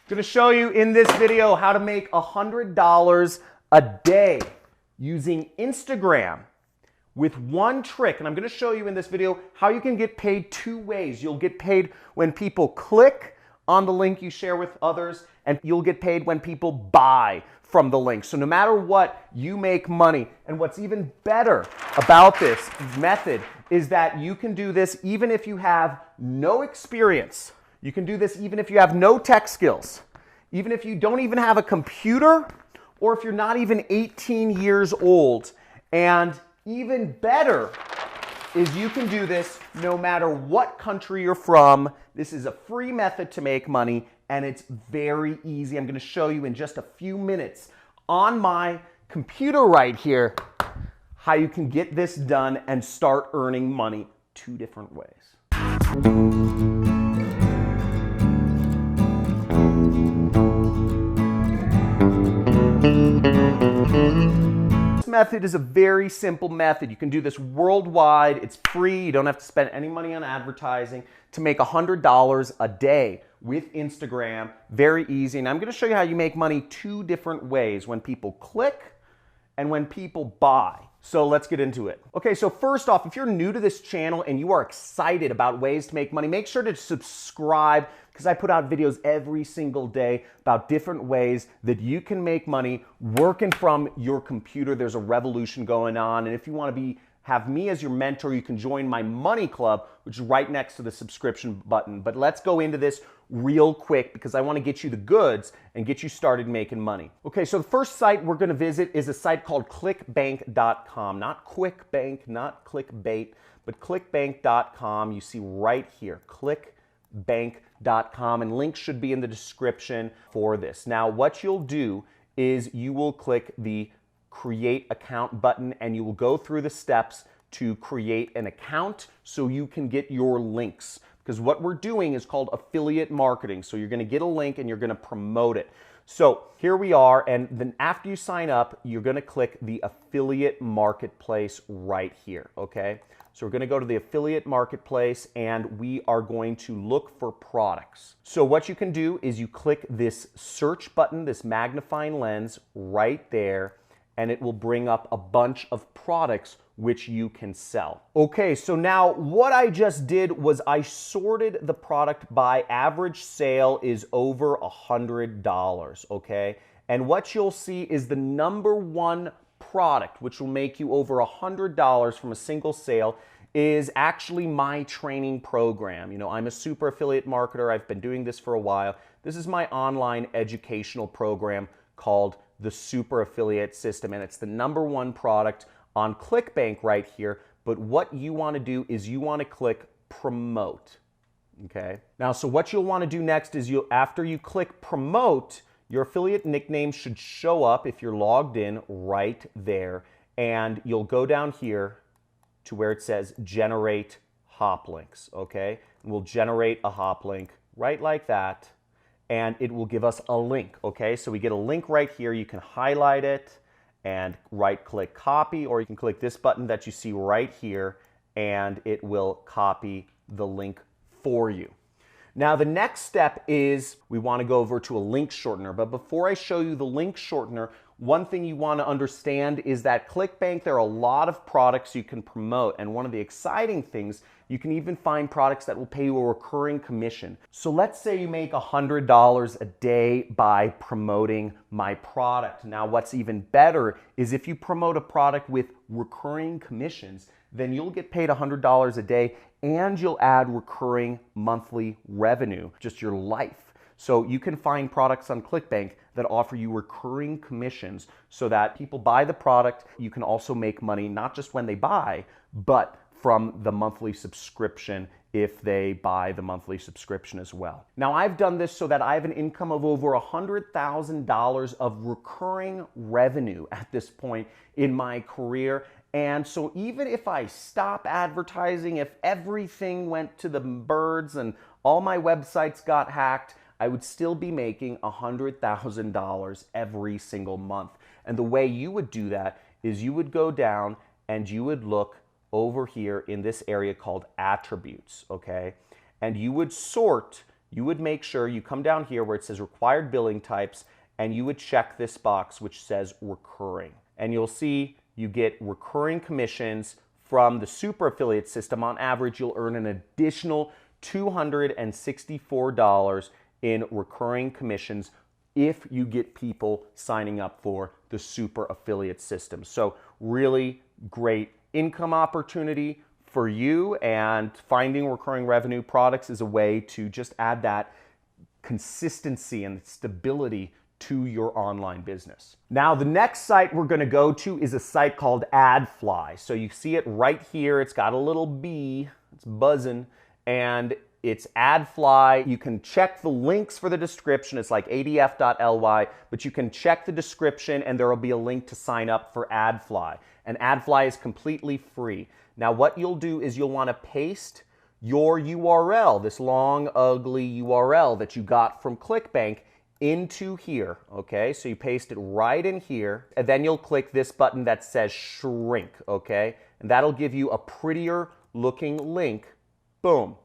I'm going to show you in this video how to make $100 a day using Instagram with one trick. And I'm going to show you in this video how you can get paid two ways. You'll get paid when people click on the link you share with others, and you'll get paid when people buy from the link. So no matter what, you make money. And what's even better about this method is that you can do this even if you have no experience. You can do this even if you have no tech skills, even if you don't even have a computer, or if you're not even 18 years old. And even better is you can do this no matter what country you're from. This is a free method to make money, and it's very easy. I'm going to show you in just a few minutes on my computer right here how you can get this done and start earning money two different ways. This method is a very simple method. You can do this worldwide. It's free. You don't have to spend any money on advertising to make $100 a day with Instagram. Very easy. And I'm going to show you how you make money two different ways: when people click and when people buy. So let's get into it. Okay, so first off, if you're new to this channel and you are excited about ways to make money, make sure to subscribe, because I put out videos every single day about different ways that you can make money working from your computer. There's a revolution going on. And if you want to have me as your mentor, you can join my money club, which is right next to the subscription button. But let's go into this real quick because I want to get you the goods and get you started making money. Okay, so the first site we're going to visit is a site called ClickBank.com. Not QuickBank, not clickbait, but ClickBank.com. You see right here, ClickBank.com, and links should be in the description for this. Now, what you'll do is you will click the Create Account button, and you will go through the steps to create an account so you can get your links. Because what we're doing is called affiliate marketing. So you're going to get a link and you're going to promote it. So here we are, and then after you sign up, you're going to click the affiliate marketplace right here, okay? So we're going to go to the affiliate marketplace and we are going to look for products. So what you can do is you click this search button, this magnifying lens right there, and it will bring up a bunch of products which you can sell. Okay, so now what I just did was I sorted the product by average sale is over $100, okay? And what you'll see is the number one product, which will make you over $100 from a single sale, is actually my training program. You know, I'm a super affiliate marketer. I've been doing this for a while. This is my online educational program called the Super Affiliate System, and it's the number one product on ClickBank right here. But what you want to do is you want to click promote. Okay. Now, so what you'll want to do next is after you click promote, your affiliate nickname should show up if you're logged in right there, and you'll go down here to where it says generate hop links. Okay, and we'll generate a hop link right like that, and it will give us a link. Okay, so we get a link right here. You can highlight it and right click copy, or you can click this button that you see right here and it will copy the link for you. Now the next step is we want to go over to a link shortener, but before I show you the link shortener, one thing you want to understand is that ClickBank, there are a lot of products you can promote, and one of the exciting things, you can even find products that will pay you a recurring commission. So let's say you make $100 a day by promoting my product. Now what's even better is if you promote a product with recurring commissions, then you'll get paid $100 a day and you'll add recurring monthly revenue, just your life. So you can find products on ClickBank that offer you recurring commissions so that people buy the product. You can also make money not just when they buy, but from the monthly subscription if they buy the monthly subscription as well. Now I've done this so that I have an income of over $100,000 of recurring revenue at this point in my career. And so even if I stop advertising, if everything went to the birds and all my websites got hacked, I would still be making $100,000 every single month. And the way you would do that is you would go down and you would look over here in this area called attributes, okay? And you would sort you would make sure you come down here where it says required billing types, and you would check this box which says recurring. And you'll see you get recurring commissions from the super affiliate system. On average, you'll earn an additional $264 in recurring commissions if you get people signing up for the super affiliate system. So really great income opportunity for you, and finding recurring revenue products is a way to just add that consistency and stability to your online business. Now, the next site we're going to go to is a site called AdFly. So you see it right here. It's got a little bee. It's buzzing. And it's AdFly. You can check the links for the description. It's like adf.ly, but you can check the description and there will be a link to sign up for AdFly. And AdFly is completely free. Now, what you'll do is you'll want to paste your URL, this long, ugly URL that you got from ClickBank, into here, okay? So you paste it right in here, and then you'll click this button that says shrink, okay? And that'll give you a prettier looking link, boom,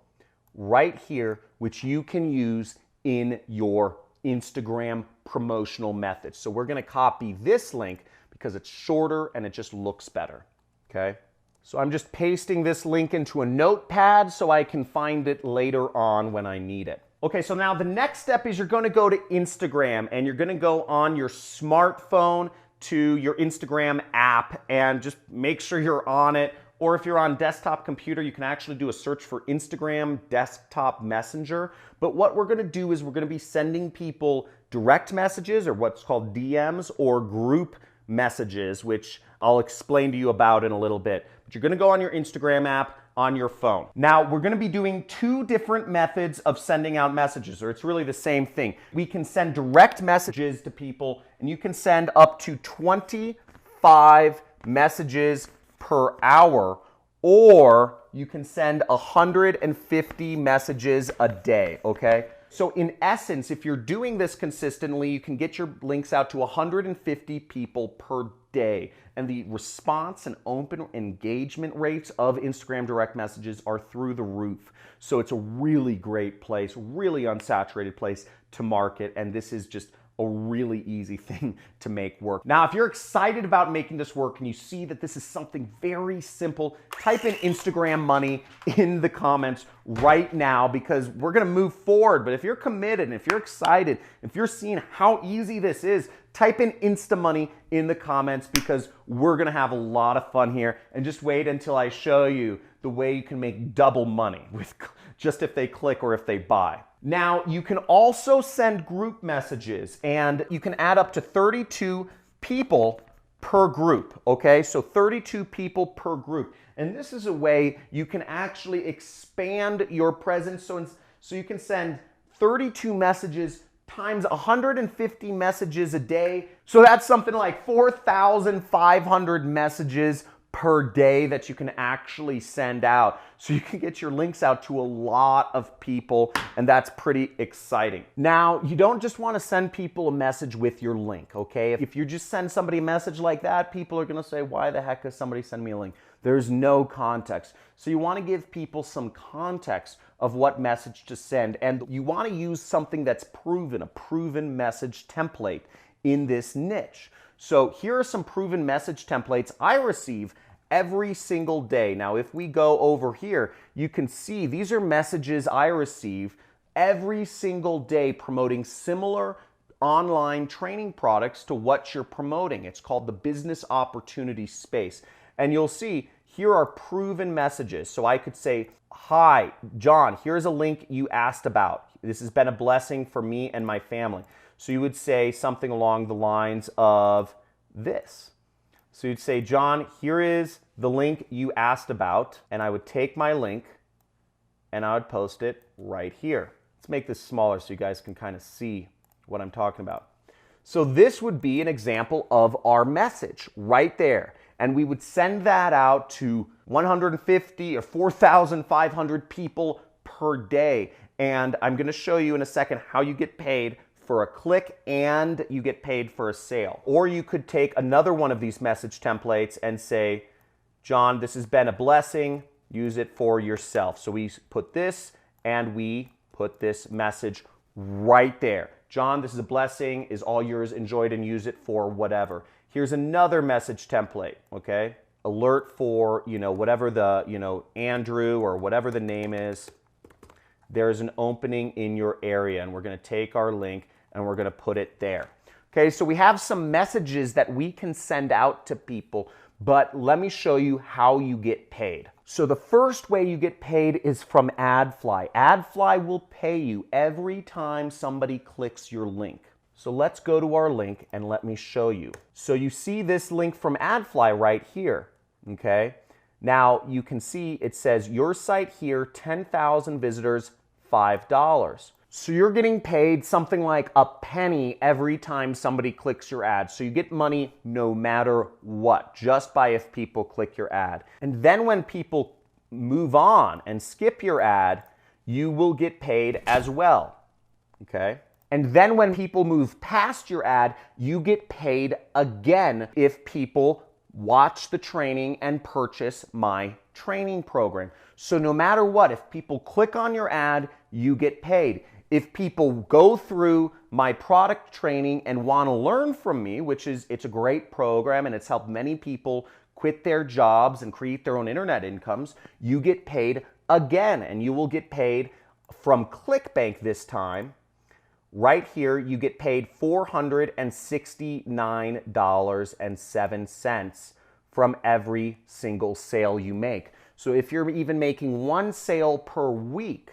right here, which you can use in your Instagram promotional methods. So we're gonna copy this link because it's shorter and it just looks better, okay? So I'm just pasting this link into a notepad so I can find it later on when I need it. Okay, so now the next step is you're going to go to Instagram, and you're going to go on your smartphone to your Instagram app and just make sure you're on it. Or if you're on desktop computer, you can actually do a search for Instagram desktop messenger. But what we're going to do is we're going to be sending people direct messages, or what's called DMs, or group messages, which I'll explain to you about in a little bit. But you're going to go on your Instagram app on your phone. Now, we're going to be doing two different methods of sending out messages, or it's really the same thing. We can send direct messages to people, and you can send up to 25 messages per hour, or you can send 150 messages a day, okay? So in essence, if you're doing this consistently, you can get your links out to 150 people per day. And the response and open engagement rates of Instagram direct messages are through the roof. So it's a really great place, really unsaturated place to market. And this is just a really easy thing to make work. Now, if you're excited about making this work and you see that this is something very simple, type in Instagram money in the comments right now, because we're gonna move forward. But if you're committed and if you're excited, if you're seeing how easy this is, type in Insta money in the comments, because we're gonna have a lot of fun here. And just wait until I show you the way you can make double money with just if they click or if they buy. Now, you can also send group messages, and you can add up to 32 people per group, okay? So 32 people per group. And this is a way you can actually expand your presence. So you can send 32 messages times 150 messages a day. So that's something like 4,500 messages per day that you can actually send out. So you can get your links out to a lot of people, and that's pretty exciting. Now, you don't just want to send people a message with your link, okay? If you just send somebody a message like that, people are going to say, why the heck does somebody send me a link? There's no context. So you want to give people some context of what message to send, and you want to use something that's proven, a proven message template in this niche. So here are some proven message templates I receive every single day. Now, if we go over here, you can see these are messages I receive every single day promoting similar online training products to what you're promoting. It's called the business opportunity space. And you'll see here are proven messages. So I could say, hi, John, here's a link you asked about. This has been a blessing for me and my family. So you would say something along the lines of this. So you'd say, John, here is the link you asked about, and I would take my link and I would post it right here. Let's make this smaller so you guys can kind of see what I'm talking about. So this would be an example of our message right there. And we would send that out to 150 or 4,500 people per day. And I'm going to show you in a second how you get paid for a click and you get paid for a sale. Or you could take another one of these message templates and say, John, this has been a blessing. Use it for yourself. So we put this and we put this message right there. John, this is a blessing, is all yours, enjoy it and use it for whatever. Here's another message template, okay? Alert for, whatever the, Andrew or whatever the name is. There's an opening in your area, and we're going to take our link and we're going to put it there. Okay, so we have some messages that we can send out to people, but let me show you how you get paid. So the first way you get paid is from AdFly. AdFly will pay you every time somebody clicks your link. So let's go to our link and let me show you. So you see this link from AdFly right here, okay? Now you can see it says your site here, 10,000 visitors, $5. So you're getting paid something like a penny every time somebody clicks your ad. So you get money no matter what, just by if people click your ad. And then when people move on and skip your ad, you will get paid as well, okay? And then when people move past your ad, you get paid again if people watch the training and purchase my training program. So no matter what, if people click on your ad, you get paid. If people go through my product training and want to learn from me, it's a great program and it's helped many people quit their jobs and create their own internet incomes, you get paid again, and you will get paid from ClickBank this time. Right here, you get paid $469.07 from every single sale you make. So if you're even making one sale per week,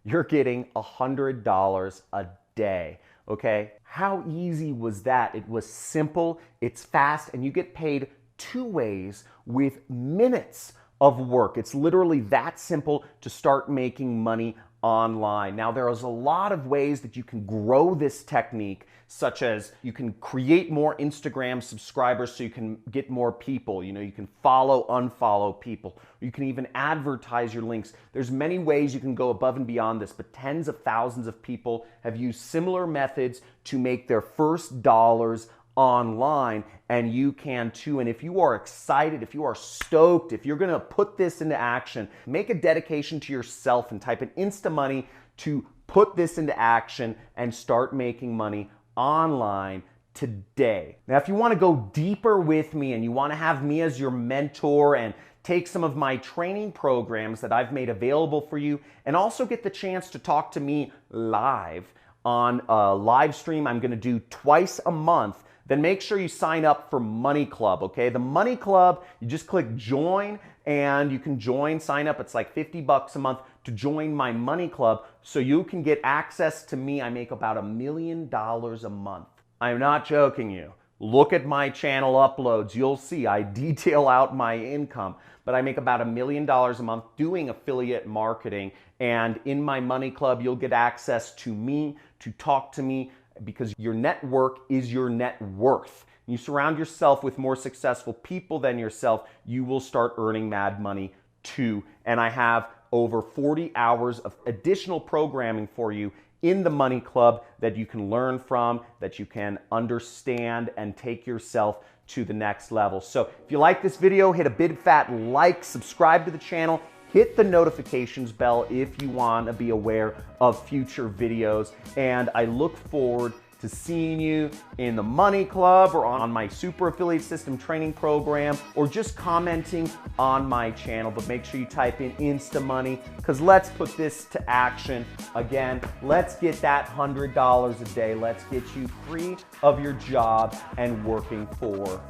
you're getting $100 a day, okay? How easy was that? It was simple, it's fast, and you get paid 2 ways with minutes of work. It's literally that simple to start making money online. Now, there is a lot of ways that you can grow this technique, such as you can create more Instagram subscribers so you can get more people. You can follow, unfollow people. You can even advertise your links. There's many ways you can go above and beyond this, but tens of thousands of people have used similar methods to make their first dollars online, and you can too. And if you are excited, if you are stoked, if you're gonna put this into action, make a dedication to yourself and type in Insta Money to put this into action and start making money online today. Now, if you want to go deeper with me and you want to have me as your mentor and take some of my training programs that I've made available for you and also get the chance to talk to me live on a live stream I'm going to do twice a month, then make sure you sign up for Money Club, okay? The Money Club, you just click join and you can join, sign up. It's like $50 a month to join my Money Club so you can get access to me. I make about $1 million a month. I'm not joking you. Look at my channel uploads. You'll see I detail out my income, but I make about $1 million a month doing affiliate marketing. And in my Money Club, you'll get access to me, to talk to me, because your network is your net worth. You surround yourself with more successful people than yourself, you will start earning mad money too. And I have over 40 hours of additional programming for you in the Money Club that you can learn from, that you can understand and take yourself to the next level. So if you like this video, hit a big fat like, subscribe to the channel, hit the notifications bell if you want to be aware of future videos. And I look forward to seeing you in the Money Club or on my Super Affiliate System training program or just commenting on my channel. But make sure you type in Insta Money, because let's put this to action. Again, let's get that $100 a day. Let's get you free of your job and working for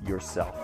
yourself.